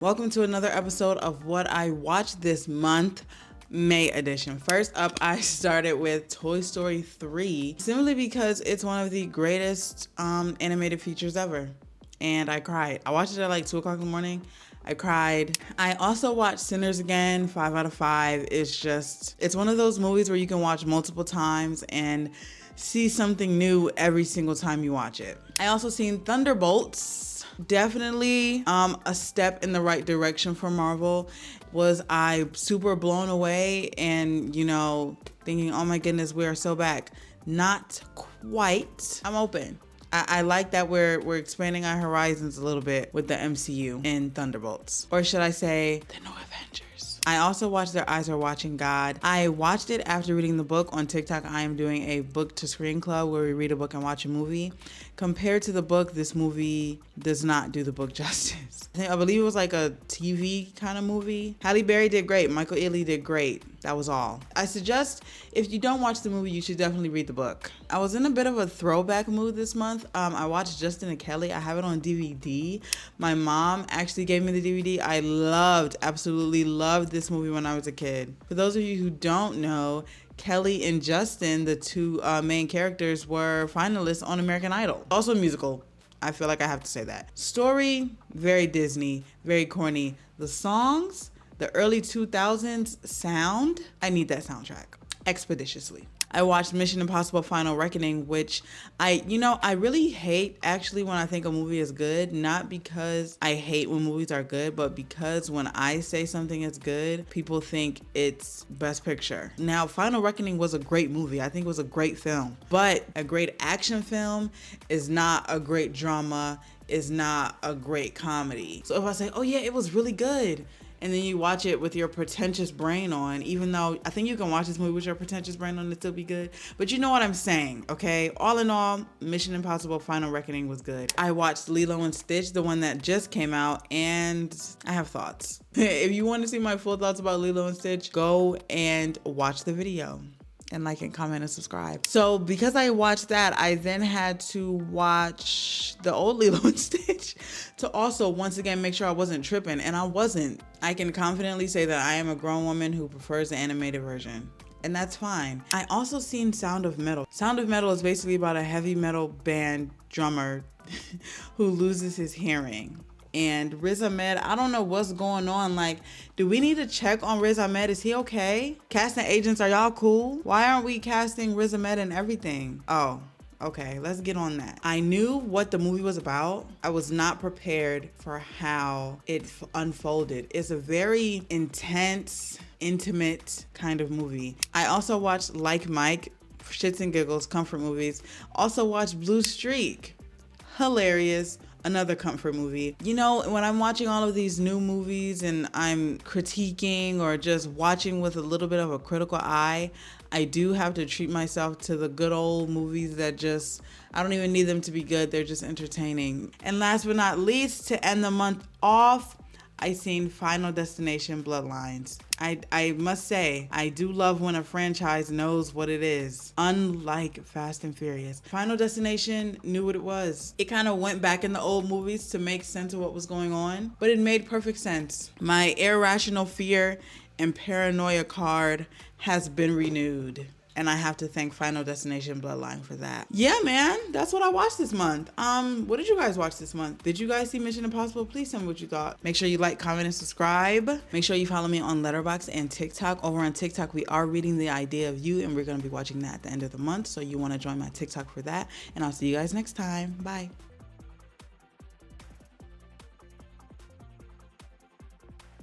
Welcome to another episode of What I Watched This Month, May edition. First up, I started with Toy Story 3, simply because it's one of the greatest animated features ever. And I cried. I watched it at like 2 o'clock in the morning. I cried. I also watched Sinners again, 5 out of 5. It's one of those movies where you can watch multiple times and see something new every single time you watch it. I also seen Thunderbolts. Definitely a step in the right direction for Marvel. Was I super blown away and, thinking, oh my goodness, we are so back? Not quite. I'm open. I like that we're expanding our horizons a little bit with the MCU in Thunderbolts. Or should I say, the new Avengers. I also watched Their Eyes Are Watching God. I watched it after reading the book. On TikTok, I am doing a book to screen club where we read a book and watch a movie. Compared to the book, this movie does not do the book justice. I believe it was like a TV kind of movie. Halle Berry did great. Michael Ealy did great. That was all. I suggest if you don't watch the movie, you should definitely read the book. I was in a bit of a throwback mood this month. I watched Justin and Kelly. I have it on DVD. My mom actually gave me the DVD. I absolutely loved this movie when I was a kid. For those of you who don't know, Kelly and Justin, the two main characters, were finalists on American Idol. Also a musical. I feel like I have to say that. Story, very Disney, very corny. The songs, the early 2000s sound, I need that soundtrack expeditiously. I watched Mission Impossible Final Reckoning, which I really hate actually when I think a movie is good, not because I hate when movies are good, but because when I say something is good, people think it's Best Picture. Now, Final Reckoning was a great movie. I think it was a great film, but a great action film is not a great drama, is not a great comedy. So if I say, oh yeah, it was really good, and then you watch it with your pretentious brain on, even though I think you can watch this movie with your pretentious brain on and still be good. But you know what I'm saying, okay? All in all, Mission Impossible Final Reckoning was good. I watched Lilo and Stitch, the one that just came out, and I have thoughts. If you want to see my full thoughts about Lilo and Stitch, go and watch the video. And like and comment and subscribe. So because I watched that, I then had to watch the old Lilo and Stitch to also once again make sure I wasn't tripping, and I wasn't. I can confidently say that I am a grown woman who prefers the animated version, and that's fine. I also seen Sound of Metal. Sound of Metal is basically about a heavy metal band drummer who loses his hearing. And Riz Ahmed, I don't know what's going on. Like, do we need to check on Riz Ahmed? Is he okay? Casting agents, are y'all cool? Why aren't we casting Riz Ahmed and everything? Oh, okay, let's get on that. I knew what the movie was about. I was not prepared for how it unfolded. It's a very intense, intimate kind of movie. I also watched Like Mike, shits and giggles, comfort movies. Also watched Blue Streak. Hilarious. Another comfort movie. When I'm watching all of these new movies and I'm critiquing or just watching with a little bit of a critical eye, I do have to treat myself to the good old movies that I don't even need them to be good. They're just entertaining. And last but not least, to end the month off, I seen Final Destination Bloodlines. I must say, I do love when a franchise knows what it is, unlike Fast and Furious. Final Destination knew what it was. It kind of went back in the old movies to make sense of what was going on, but it made perfect sense. My irrational fear and paranoia card has been renewed. And I have to thank Final Destination Bloodline for that. Yeah, man, that's what I watched this month. What did you guys watch this month? Did you guys see Mission Impossible? Please tell me what you thought. Make sure you like, comment, and subscribe. Make sure you follow me on Letterboxd and TikTok. Over on TikTok, we are reading The Idea of You, and we're going to be watching that at the end of the month. So you want to join my TikTok for that. And I'll see you guys next time. Bye.